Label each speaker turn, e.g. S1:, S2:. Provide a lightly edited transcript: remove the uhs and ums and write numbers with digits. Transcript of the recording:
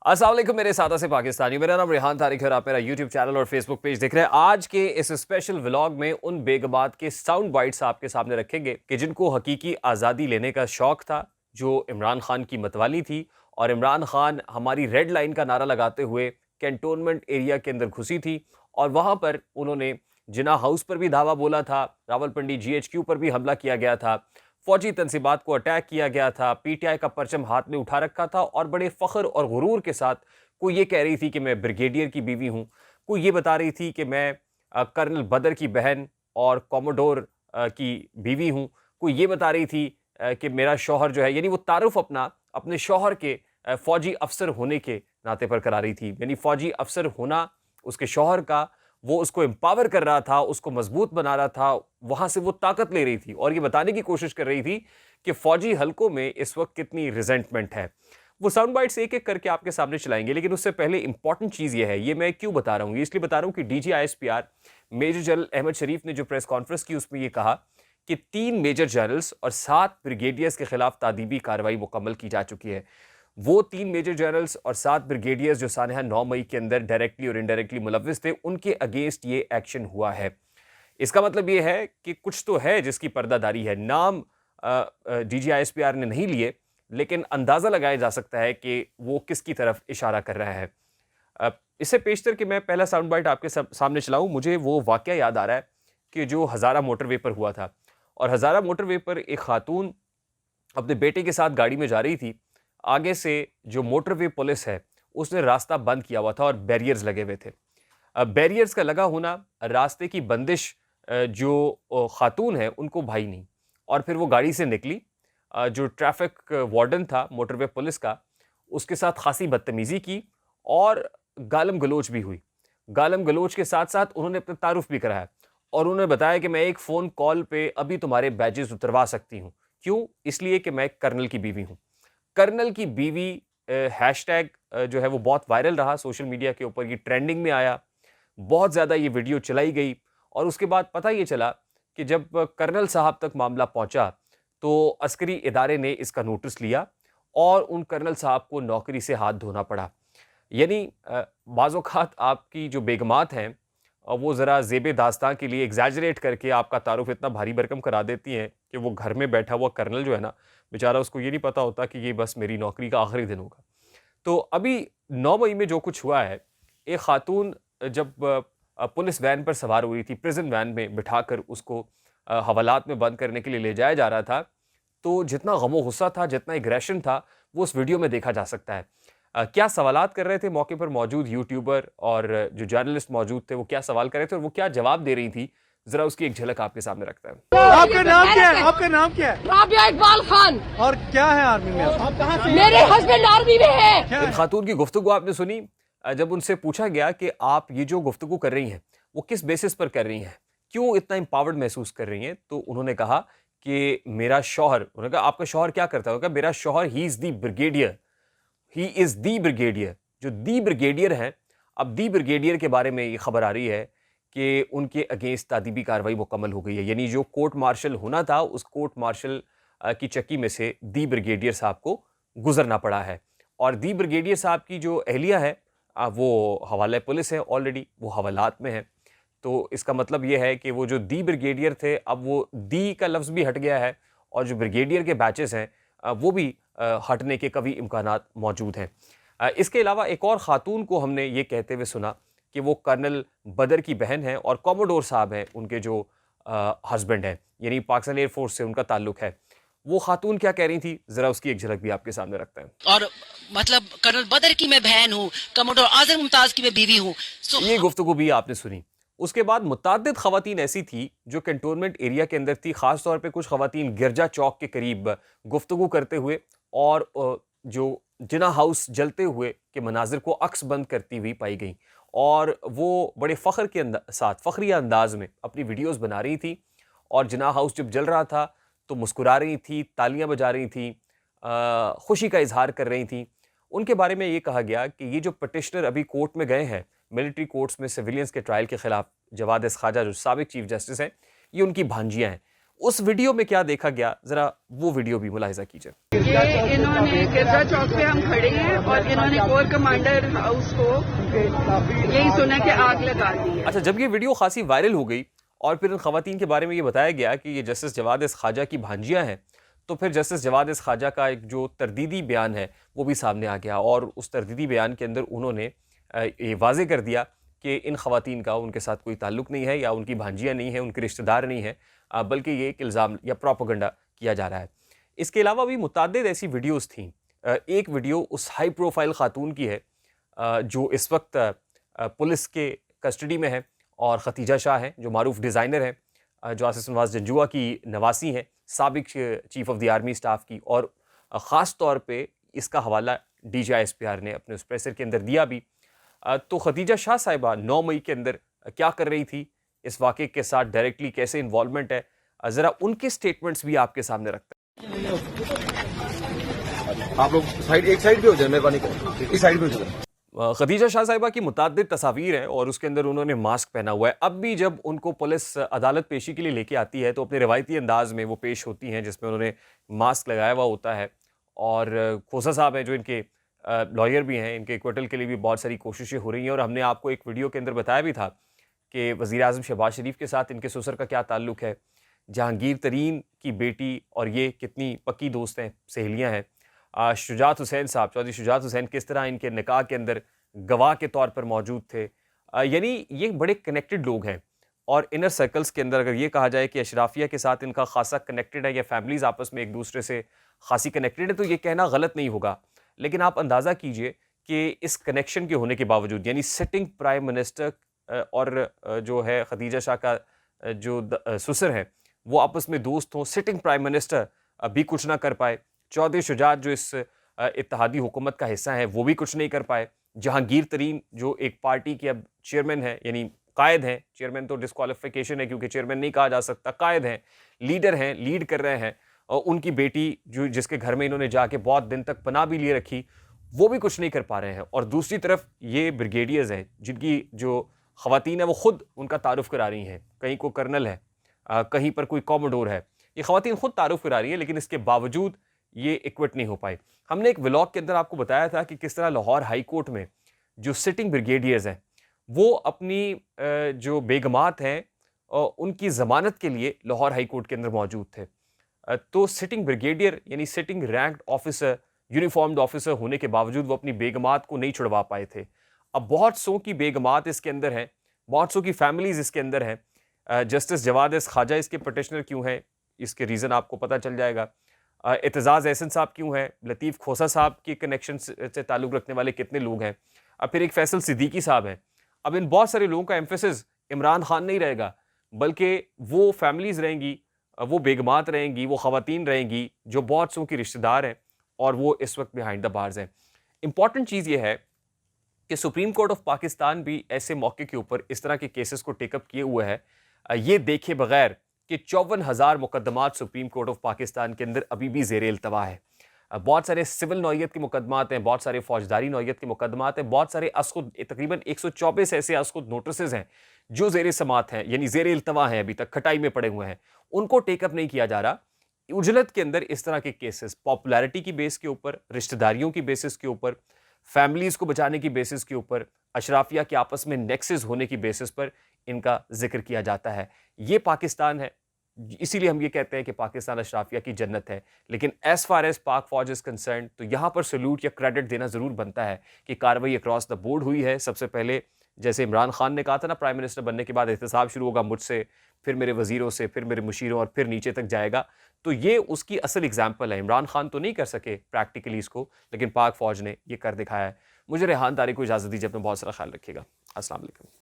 S1: السلام علیکم میرے سادہ سے پاکستانی، میرا نام ریحان طارق ہے اور آپ میرا یوٹیوب چینل اور فیس بک پیج دیکھ رہے ہیں۔ آج کے اس اسپیشل ولاگ میں ان بیگمات کے ساؤنڈ بائٹس آپ کے سامنے رکھیں گے کہ جن کو حقیقی آزادی لینے کا شوق تھا، جو عمران خان کی متوالی تھی، اور عمران خان ہماری ریڈ لائن کا نعرہ لگاتے ہوئے کینٹونمنٹ ایریا کے اندر گھسی تھی، اور وہاں پر انہوں نے جناح ہاؤس پر بھی دھاوا بولا تھا، راولپنڈی GHQ پر بھی حملہ کیا گیا تھا، فوجی تنصیبات کو اٹیک کیا گیا تھا، PTI کا پرچم ہاتھ میں اٹھا رکھا تھا، اور بڑے فخر اور غرور کے ساتھ کوئی یہ کہہ رہی تھی کہ میں بریگیڈیئر کی بیوی ہوں، کوئی یہ بتا رہی تھی کہ میں کرنل بدر کی بہن اور کوموڈور کی بیوی ہوں، کوئی یہ بتا رہی تھی کہ میرا شوہر جو ہے، یعنی وہ تعارف اپنے شوہر کے فوجی افسر ہونے کے ناطے پر کرا رہی تھی، یعنی فوجی افسر ہونا اس کے شوہر کا، وہ اس کو امپاور کر رہا تھا، اس کو مضبوط بنا رہا تھا، وہاں سے وہ طاقت لے رہی تھی، اور یہ بتانے کی کوشش کر رہی تھی کہ فوجی حلقوں میں اس وقت کتنی ریزنٹمنٹ ہے۔ وہ ساؤنڈ بائٹس ایک ایک کر کے آپ کے سامنے چلائیں گے، لیکن اس سے پہلے امپورٹنٹ چیز یہ ہے، یہ میں کیوں بتا رہا ہوں، یہ اس لیے بتا رہا ہوں کہ DG ISPR major general Ahmed Sharif نے جو پریس کانفرنس کی، اس میں یہ کہا کہ 3 میجر جنرلز اور 7 بریگیڈیئرز کے خلاف تعدیبی کارروائی مکمل کی جا چکی ہے۔ وہ 3 میجر جنرلز اور 7 بریگیڈیئرز جو سانحہ 9 مئی کے اندر ڈائریکٹلی اور انڈائریکٹلی ملوث تھے، ان کے اگینسٹ یہ ایکشن ہوا ہے۔ اس کا مطلب یہ ہے کہ کچھ تو ہے جس کی پردہ داری ہے۔ نام DG ISPR نے نہیں لیے، لیکن اندازہ لگایا جا سکتا ہے کہ وہ کس کی طرف اشارہ کر رہا ہے۔ اس سے پیشتر کہ میں پہلا ساؤنڈ بائٹ آپ کے سامنے چلاؤں، مجھے وہ واقعہ یاد آ رہا ہے کہ جو ہزارہ موٹر وے پر ہوا تھا، اور ہزارہ موٹر وے پر ایک خاتون اپنے بیٹے کے ساتھ گاڑی میں جا رہی تھی، آگے سے جو موٹر وے پولیس ہے اس نے راستہ بند کیا ہوا تھا اور بیریئرز لگے ہوئے تھے۔ بیریئرز کا لگا ہونا راستے کی بندش جو خاتون ہے ان کو بھائی نہیں، اور پھر وہ گاڑی سے نکلی، جو ٹریفک وارڈن تھا موٹر وے پولیس کا، اس کے ساتھ خاصی بدتمیزی کی اور گالم گلوچ بھی ہوئی۔ گالم گلوچ کے ساتھ ساتھ انہوں نے اپنا تعارف بھی کرایا، اور انہوں نے بتایا کہ میں ایک فون کال پہ ابھی تمہارے بیجز اتروا سکتی ہوں۔ کیوں؟ اس لیے کہ میں کرنل کی بیوی ہوں۔ کرنل کی بیوی ہیش ٹیگ جو ہے وہ بہت وائرل رہا سوشل میڈیا کے اوپر، یہ ٹرینڈنگ میں آیا، بہت زیادہ یہ ویڈیو چلائی گئی، اور اس کے بعد پتہ یہ چلا کہ جب کرنل صاحب تک معاملہ پہنچا تو عسکری ادارے نے اس کا نوٹس لیا اور ان کرنل صاحب کو نوکری سے ہاتھ دھونا پڑا۔ یعنی بعض اوقات آپ کی جو بیگمات ہیں وہ ذرا زیب داستان کے لیے ایگزیجریٹ کر کے آپ کا تعارف اتنا بھاری بھرکم کرا دیتی ہیں کہ وہ گھر میں بیٹھا ہوا کرنل جو ہے نا بیچارہ، اس کو یہ نہیں پتا ہوتا کہ یہ بس میری نوکری کا آخری دن ہوگا۔ تو ابھی 9 مئی میں جو کچھ ہوا ہے، ایک خاتون جب پولیس وین پر سوار ہوئی تھی، پریزن وین میں بٹھا کر اس کو حوالات میں بند کرنے کے لیے لے جایا جا رہا تھا، تو جتنا غم و غصہ تھا، جتنا ایگریشن تھا، وہ اس ویڈیو میں دیکھا جا سکتا ہے۔ کیا سوالات کر رہے تھے موقع پر موجود یوٹیوبر اور جو جرنلسٹ موجود تھے، وہ کیا سوال کر رہے تھے اور وہ کیا جواب دے رہی تھی، ذرا اس کی ایک جھلک آپ کے سامنے رکھتا ہے۔
S2: آپ کا نام کیا ہے؟ آپ کا نام کیا ہے؟
S3: رابعہ اقبال خان۔
S2: اور کیا ہے آرمی میں؟ آپ کہاں سے؟
S3: میرے ہسبینڈ آرمی میں ہے۔
S1: ان خاتون کی گفتگو آپ نے سنی، جب ان سے پوچھا گیا کہ آپ یہ جو گفتگو کر رہی ہیں وہ کس بیسس پر کر رہی ہیں، کیوں اتنا امپاورڈ محسوس کر رہی ہیں، تو انہوں نے کہا کہ میرا شوہر، انہوں نے کہا آپ کا شوہر کیا کرتا ہے؟ انہوں نے کہا میرا شوہر ہی از دی بریگیڈیئر، ہی از دی بریگیڈیئر، جو دی بریگیڈیئر ہیں۔ اب دی بریگیڈیئر کے بارے میں یہ خبر آ رہی ہے کہ ان کے اگینسٹ تعدیبی کارروائی مکمل ہو گئی ہے، یعنی جو کورٹ مارشل ہونا تھا اس کورٹ مارشل کی چکی میں سے دی بریگیڈیئر صاحب کو گزرنا پڑا ہے، اور دی بریگیڈیئر صاحب کی جو اہلیہ ہے وہ حوالہ پولیس ہے، آلریڈی وہ حوالات میں ہے۔ تو اس کا مطلب یہ ہے کہ وہ جو دی بریگیڈیئر تھے، اب وہ دی کا لفظ بھی ہٹ گیا ہے، اور جو بریگیڈیئر کے بیچز ہیں وہ بھی ہٹنے کے قوی امکانات موجود ہیں۔ اس کے علاوہ ایک اور خاتون کو ہم نے یہ کہتے ہوئے سنا کہ وہ کرنل بدر کی بہن ہیں اور کوموڈور صاحب ہیں ان کے جو ہسبینڈ ہیں، یعنی پاکستان ایئر فورس سے ان کا تعلق ہے۔ وہ خاتون کیا کہہ رہی تھی، ذرا اس کی ایک جھلک بھی آپ کے سامنے رکھتے ہیں۔
S4: اور مطلب کرنل بدر کی میں بہن ہوں، کموڈور اعظم ممتاز کی میں بیوی ہوں۔
S1: یہ گفتگو بھی آپ نے سنی۔ اس کے بعد متعدد خواتین ایسی تھی جو کنٹونمنٹ ایریا کے اندر تھی، خاص طور پہ کچھ خواتین گرجا چوک کے قریب گفتگو کرتے ہوئے اور جو جناح ہاؤس جلتے ہوئے کے مناظر کو عکس بند کرتی ہوئی پائی گئیں، اور وہ بڑے فخر کے ساتھ فخریہ انداز میں اپنی ویڈیوز بنا رہی تھی، اور جناح ہاؤس جب جل رہا تھا تو مسکرا رہی تھی، تالیاں بجا رہی تھیں، خوشی کا اظہار کر رہی تھیں۔ ان کے بارے میں یہ کہا گیا کہ یہ جو پٹیشنر ابھی کورٹ میں گئے ہیں، ملٹری کورٹس میں سیویلینز کے ٹرائل کے خلاف، جواد خواجہ جو سابق چیف جسٹس ہیں، یہ ان کی بھانجیاں ہیں۔ اس ویڈیو میں کیا دیکھا گیا ذرا وہ ویڈیو بھی ملاحظہ کیجئے.
S5: یہ انہوں نے گرجا چوک پہ ہم کھڑے ہیں اور انہوں نے کور کمانڈر ہاؤس کو یہی سنا کہ آگ لگا دی ہے.
S1: اچھا, جب یہ ویڈیو خاصی وائرل ہو گئی اور پھر ان خواتین کے بارے میں یہ بتایا گیا کہ یہ جسٹس جواد اس خواجہ کی بھانجیاں ہیں, تو پھر جسٹس جواد اس خواجہ کا ایک جو تردیدی بیان ہے وہ بھی سامنے آ گیا, اور اس تردیدی بیان کے اندر انہوں نے یہ واضح کر دیا کہ ان خواتین کا ان کے ساتھ کوئی تعلق نہیں ہے, یا ان کی بھانجیاں نہیں ہیں, ان کے رشتہ دار نہیں ہیں, بلکہ یہ ایک الزام یا پروپیگنڈا کیا جا رہا ہے. اس کے علاوہ بھی متعدد ایسی ویڈیوز تھیں. ایک ویڈیو اس ہائی پروفائل خاتون کی ہے جو اس وقت پولیس کے کسٹڈی میں ہے, اور ختیجہ شاہ ہیں جو معروف ڈیزائنر ہیں, جو آصف نواز جنجوعہ کی نواسی ہیں, سابق chief of the army staff کی, اور خاص طور پہ اس کا حوالہ D G I S P R نے اپنے اس پریسر کے اندر دیا بھی. تو ختیجہ شاہ صاحبہ 9 مئی کے اندر کیا کر رہی تھی, اس واقعے کے ساتھ ڈائریکٹلی کیسے انوالومنٹ ہے, ذرا ان کے سٹیٹمنٹس بھی آپ کے سامنے رکھتے ہیں.
S6: آپ لوگ ایک سائڈ پہ ہو جائیں, مہربانی کریں اس سائڈ پہ ہو جائیں.
S1: خدیجہ شاہ صاحبہ کی متعدد تصاویر ہیں اور اس کے اندر انہوں نے ماسک پہنا ہوا ہے. اب بھی جب ان کو پولیس عدالت پیشی کے لیے لے کے آتی ہے تو اپنے روایتی انداز میں وہ پیش ہوتی ہیں, جس میں انہوں نے ماسک لگایا ہوا ہوتا ہے. اور کھوسا صاحب ہیں جو ان کے لائر بھی ہیں, ان کے ایکویٹل کے لیے بھی بہت ساری کوششیں ہو رہی ہیں, اور ہم نے آپ کو ایک ویڈیو کے اندر بتایا بھی تھا کہ وزیر اعظم شہباز شریف کے ساتھ ان کے سسر کا کیا تعلق ہے, جہانگیر ترین کی بیٹی اور یہ کتنی پکی دوست ہیں, سہیلیاں ہیں. شجاعت حسین صاحب, چودھری شجاعت حسین کس طرح ان کے نکاح کے اندر گواہ کے طور پر موجود تھے. یعنی یہ بڑے کنیکٹڈ لوگ ہیں, اور انر سرکلز کے اندر اگر یہ کہا جائے کہ اشرافیہ کے ساتھ ان کا خاصا کنیکٹڈ ہے, یا فیملیز آپس میں ایک دوسرے سے خاصی کنیکٹڈ ہے, تو یہ کہنا غلط نہیں ہوگا. لیکن آپ اندازہ کیجئے کہ اس کنیکشن کے ہونے کے باوجود, یعنی سٹنگ پرائم منسٹر اور جو ہے ختیجہ شاہ کا جو سسر ہیں وہ آپس میں دوست ہوں, سٹنگ پرائم منسٹر بھی کچھ نہ کر پائے, چودھری شجاعت جو اس اتحادی حکومت کا حصہ ہیں وہ بھی کچھ نہیں کر پائے, جہانگیر ترین جو ایک پارٹی کے اب چیئرمین ہیں, یعنی قائد ہیں, چیئرمین تو ڈسکوالیفیکیشن ہے کیونکہ چیئرمین نہیں کہا جا سکتا, قائد ہیں, لیڈر ہیں, لیڈ کر رہے ہیں, اور ان کی بیٹی جو جس کے گھر میں انہوں نے جا کے بہت دن تک پناہ بھی لیے رکھی, وہ بھی کچھ نہیں کر پا رہے ہیں. اور دوسری طرف یہ بریگیڈیئرز ہیں جن کی جو خواتین ہیں وہ خود ان کا تعارف کرا رہی ہیں, کہیں کو کرنل ہے, کہیں پر کوئی کوموڈور ہے, یہ خواتین خود تعارف کرا رہی ہیں, لیکن اس کے باوجود یہ ایکوٹ نہیں ہو پائے. ہم نے ایک ولاگ کے اندر آپ کو بتایا تھا کہ کس طرح لاہور ہائی کورٹ میں جو سٹنگ بریگیڈیئرز ہیں وہ اپنی جو بیگمات ہیں ان کی ضمانت کے لیے لاہور ہائی کورٹ کے اندر موجود تھے. تو سٹنگ بریگیڈیئر یعنی سٹنگ رینکڈ آفیسر, یونیفارمڈ آفیسر ہونے کے باوجود وہ اپنی بیگمات کو نہیں چھڑوا پائے تھے. اب بہت سو کی بیگمات اس کے اندر ہیں, بہت سو کی فیملیز اس کے اندر ہیں. جسٹس جواد اس خواجہ اس کے پٹیشنر کیوں ہیں, اس کے ریزن آپ کو پتہ چل جائے گا. اعتزاز احسن صاحب کیوں ہیں, لطیف کھوسا صاحب کے کنیکشن سے تعلق رکھنے والے کتنے لوگ ہیں, اب پھر ایک فیصل صدیقی صاحب ہیں. اب ان بہت سارے لوگوں کا ایمفیسس عمران خان نہیں رہے گا, بلکہ وہ فیملیز رہیں گی, وہ بیگمات رہیں گی, وہ خواتین رہیں گی جو بہت سو کی رشتہ دار ہیں اور وہ اس وقت بیہائنڈ دا بارز ہیں. امپورٹنٹ چیز یہ ہے کہ سپریم کورٹ آف پاکستان بھی ایسے موقع کے اوپر اس طرح کے کیسز کو ٹیک اپ کیے ہوئے ہے, یہ دیکھے بغیر کہ 54,000 مقدمات سپریم کورٹ آف پاکستان کے اندر ابھی بھی زیر التوا ہے. بہت سارے سول نوعیت کے مقدمات ہیں, بہت سارے فوجداری نوعیت کے مقدمات ہیں, بہت سارے اسخود تقریباً 124 ایسے اسخود نوٹسز ہیں جو زیر سماعت ہیں, یعنی زیر التوا ہیں, ابھی تک کھٹائی میں پڑے ہوئے ہیں, ان کو ٹیک اپ نہیں کیا جا رہا. اجلت کے اندر اس طرح کے کیسز پاپولیرٹی کی بیس کے اوپر, رشتہ داریوں کی بیسس کے اوپر, فیملیز کو بچانے کی بیسس کے اوپر, اشرافیہ کے آپس میں نیکسز ہونے کی بیسس پر ان کا ذکر کیا جاتا ہے. یہ پاکستان ہے, اسی لیے ہم یہ کہتے ہیں کہ پاکستان اشرافیہ کی جنت ہے. لیکن ایز فار ایز پاک فوج از کنسرنڈ تو یہاں پر سلوٹ یا کریڈٹ دینا ضرور بنتا ہے کہ کارروائی اکراس دا بورڈ ہوئی ہے. سب سے پہلے جیسے عمران خان نے کہا تھا نا, پرائم منسٹر بننے کے بعد احتساب شروع ہوگا مجھ سے, پھر میرے وزیروں سے, پھر میرے مشیروں, اور پھر نیچے تک جائے گا. تو یہ اس کی اصل اگزامپل ہے. عمران خان تو نہیں کر سکے پریکٹیکلی اس کو, لیکن پاک فوج نے یہ کر دکھایا ہے. مجھے ریحان طارق کو اجازت دیجیے, اپنا بہت سارا خیال رکھیے گا. السلام علیکم.